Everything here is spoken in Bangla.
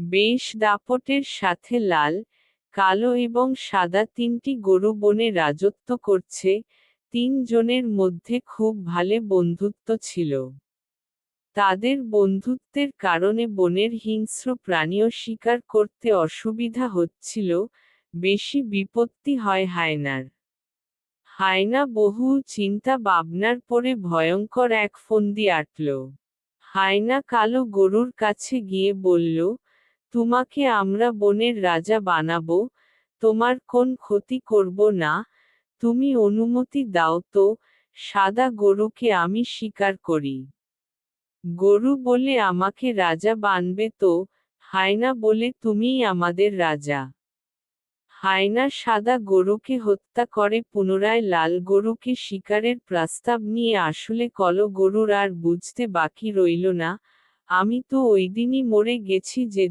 বেশ দাপটের সাথে লাল, কালো এবং সাদা তিনটি গরু বনে রাজত্ব করছে। 3 জনের মধ্যে খুব ভালো বন্ধুত্ব ছিল। তাদের বন্ধুত্বের কারণে বনের হিংস্র প্রাণীও শিকার করতে অসুবিধা হচ্ছিল। বেশি বিপত্তি হয় হায়নার। হায়না বহু চিন্তা ভাবনার পরে ভয়ঙ্কর এক ফন্দি আঁটল। হায়না কালো গরুর কাছে গিয়ে বলল, তোমাকে আমরা বনের রাজা বানাবো, তোমার কোন ক্ষতি করব না, তুমি অনুমতি দাও তো, সাদা গরুকে আমি শিকার করি। গরু বলে আমাকে রাজা বানবে তো? হায়না বলে তুমিই আমাদের রাজা। হায়না সাদা গরুকে হত্যা করে পুনরায় লাল গরুকে শিকারের প্রস্তাব নিয়ে আসলে কালো গরুর আর বুঝতে বাকি রইল না, আমি তো ওইদিনই মরে গেছি যে